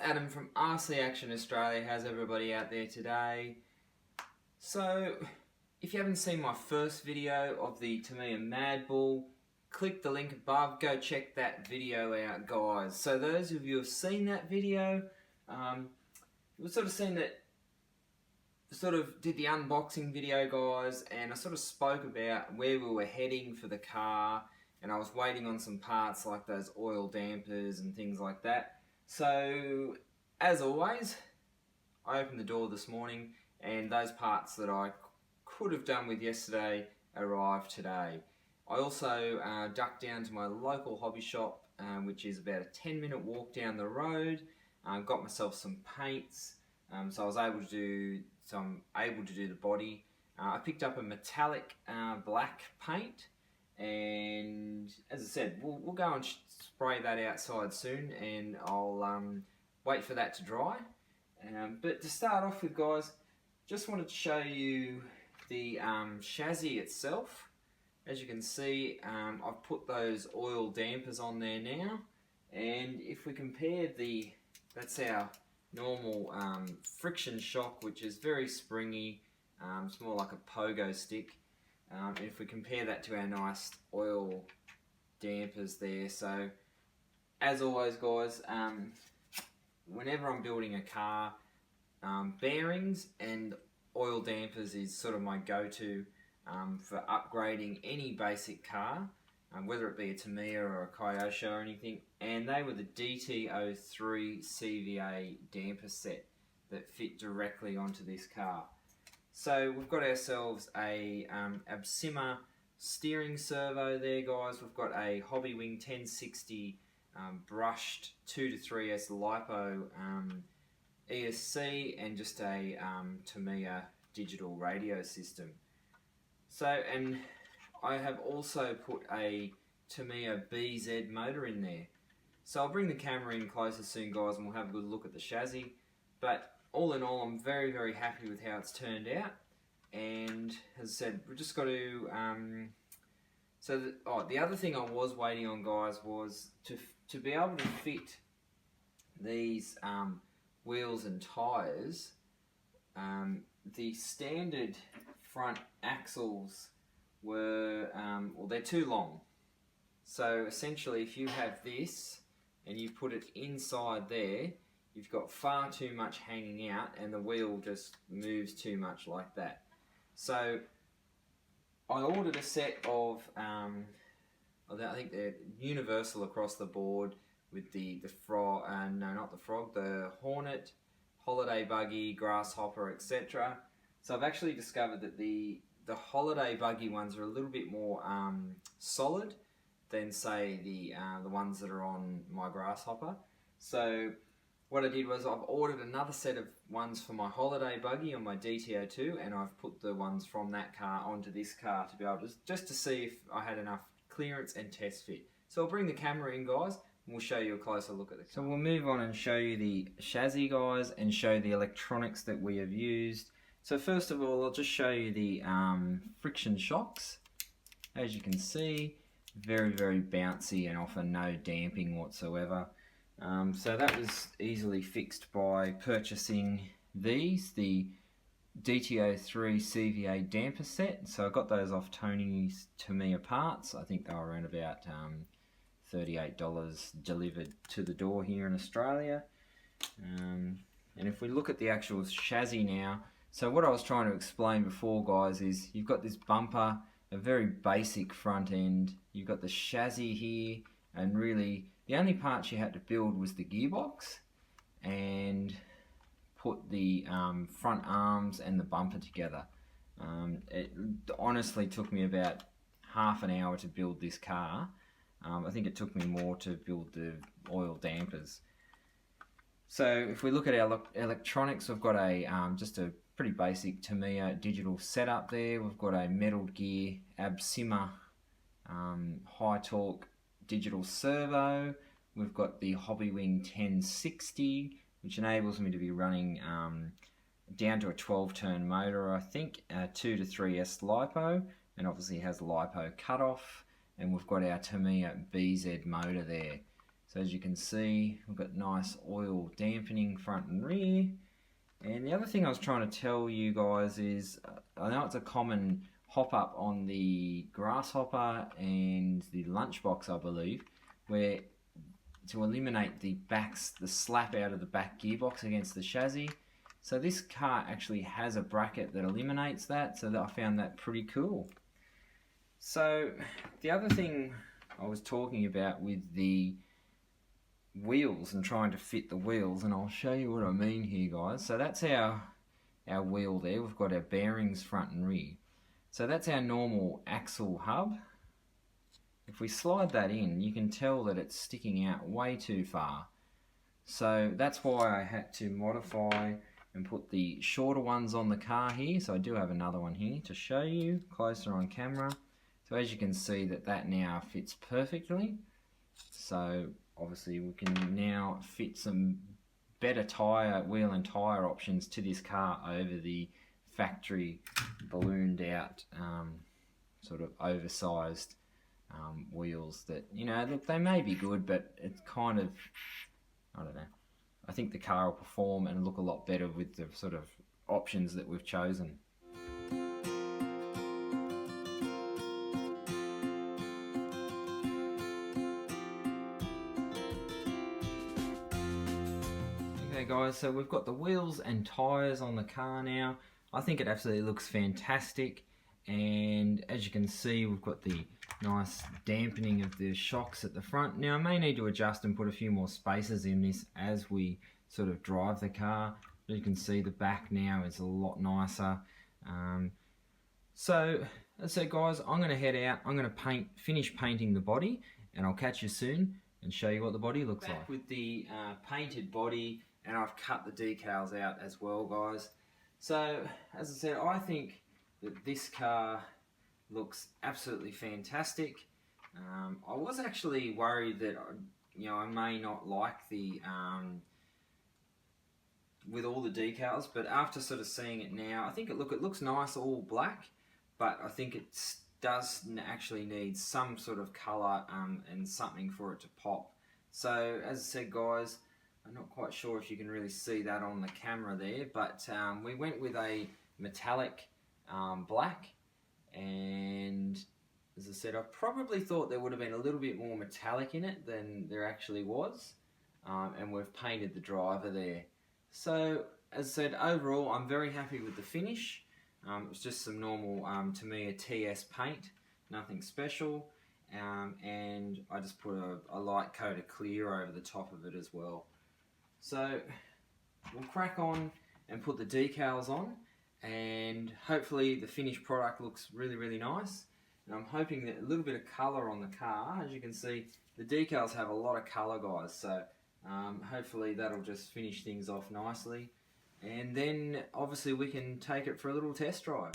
Adam from RC Action Australia. How's everybody out there today? So, if you haven't seen my first video of the Tamiya Mad Bull, click the link above, go check that video out, guys. So those of you who have seen that video, we've sort of seen that, sort of did the unboxing video, guys, and I sort of spoke about where we were heading for the car, and I was waiting on some parts like those oil dampers and things like that. So, as always, I opened the door this morning and those parts that I could have done with yesterday arrived today. I also ducked down to my local hobby shop, which is about a 10-minute walk down the road, got myself some paints, so I was able to do the body. I picked up a metallic black paint, and as I said, we'll go and spray that outside soon, and I'll wait for that to dry. But to start off with, guys, just wanted to show you the chassis itself. As you can see, I've put those oil dampers on there now, and if we compare that's our normal friction shock, which is very springy, it's more like a pogo stick. If we compare that to our nice oil dampers there, so as always, guys, whenever I'm building a car, bearings and oil dampers is sort of my go-to for upgrading any basic car, whether it be a Tamiya or a Kyosho or anything, and they were the DT03 CVA damper set that fit directly onto this car. So we've got ourselves a Absima steering servo there, guys. We've got a Hobbywing 1060 brushed 2 to 3S LiPo ESC, and just a Tamiya digital radio system. So, and I have also put a Tamiya BZ motor in there. So I'll bring the camera in closer soon, guys, and we'll have a good look at the chassis. But all in all, I'm very, very happy with how it's turned out. And as I said, we've just got to... the other thing I was waiting on, guys, was to be able to fit these wheels and tyres. The standard front axles were, they're too long. So essentially, if you have this and you put it inside there, you've got far too much hanging out, and the wheel just moves too much like that. So I ordered a set of, I think they're universal across the board, with the Hornet, Holiday Buggy, Grasshopper, etc. So I've actually discovered that the Holiday Buggy ones are a little bit more solid than, say, the ones that are on my Grasshopper. So what I did was I've ordered another set of ones for my Holiday Buggy on my DT02, and I've put the ones from that car onto this car to be able to, just to see if I had enough clearance and test fit. So I'll bring the camera in, guys, and we'll show you a closer look at the car. So we'll move on and show you the chassis, guys, and show the electronics that we have used. So first of all, I'll just show you the friction shocks. As you can see, very, very bouncy and often no damping whatsoever. So that was easily fixed by purchasing these, the DT03 CVA damper set. So I got those off Tony's Tamiya Parts. I think they were around about $38 delivered to the door here in Australia. And if we look at the actual chassis now, so what I was trying to explain before, guys, is you've got this bumper, a very basic front end, you've got the chassis here, and really the only parts you had to build was the gearbox and put the front arms and the bumper together. It honestly took me about half an hour to build this car. I think it took me more to build the oil dampers. So if we look at our electronics, we've got just a pretty basic Tamiya digital setup there. We've got a metal gear Absima high torque digital servo. We've got the Hobbywing 1060, which enables me to be running down to a 12-turn motor, I think, 2 to 3S LiPo, and obviously has LiPo cutoff. And we've got our Tamiya BZ motor there. So as you can see, we've got nice oil dampening front and rear. And the other thing I was trying to tell you guys is, I know it's a common hop up on the Grasshopper and the Lunchbox, I believe, where to eliminate the slap out of the back gearbox against the chassis. So this car actually has a bracket that eliminates that, so I found that pretty cool. So the other thing I was talking about with the wheels and trying to fit the wheels, and I'll show you what I mean here, guys. So that's our wheel there. We've got our bearings front and rear. So that's our normal axle hub. If we slide that in, you can tell that it's sticking out way too far. So that's why I had to modify and put the shorter ones on the car here. So I do have another one here to show you closer on camera. So as you can see, that now fits perfectly. So obviously we can now fit some better wheel and tyre options to this car over the factory ballooned out sort of oversized wheels that, you know, look, they may be good, but it's kind of, I don't know. I think the car will perform and look a lot better with the sort of options that we've chosen. Okay guys, so we've got the wheels and tyres on the car now. I think it absolutely looks fantastic, and as you can see, we've got the nice dampening of the shocks at the front. Now I may need to adjust and put a few more spacers in this as we sort of drive the car. But you can see the back now is a lot nicer. So guys, I'm going to head out. I'm going to finish painting the body, and I'll catch you soon and show you what the body looks like. With the painted body, and I've cut the decals out as well, guys. So as I said, I think that this car looks absolutely fantastic. I was actually worried that, you know, I may not like the with all the decals, but after sort of seeing it now, I think it looks nice all black, but I think it does actually need some sort of colour and something for it to pop. So as I said, guys, I'm not quite sure if you can really see that on the camera there, but we went with a metallic black, and as I said, I probably thought there would have been a little bit more metallic in it than there actually was, and we've painted the driver there. So as I said, overall I'm very happy with the finish. It was just some normal Tamiya TS paint, nothing special, and I just put a light coat of clear over the top of it as well. So we'll crack on and put the decals on, and hopefully the finished product looks really, really nice. And I'm hoping that a little bit of colour on the car. As you can see, the decals have a lot of colour, guys, so hopefully that'll just finish things off nicely, and then obviously we can take it for a little test drive.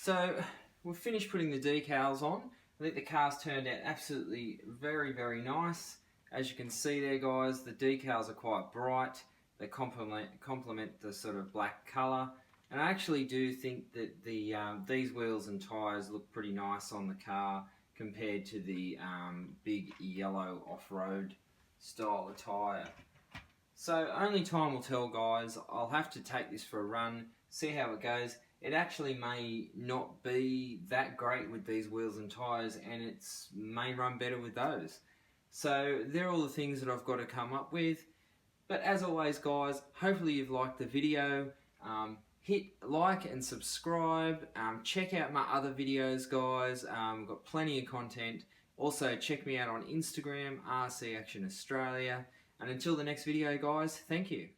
So we've finished putting the decals on. I think the car's turned out absolutely very, very nice. As you can see there, guys, the decals are quite bright. They complement the sort of black colour, and I actually do think that the these wheels and tyres look pretty nice on the car compared to the big yellow off-road style of tyre. So only time will tell, guys. I'll have to take this for a run, see how it goes. It actually may not be that great with these wheels and tyres, and it may run better with those. So they're all the things that I've got to come up with. But as always, guys, hopefully you've liked the video. Hit like and subscribe. Check out my other videos, guys. I've got plenty of content. Also, check me out on Instagram, RC Action Australia. And until the next video guys, thank you.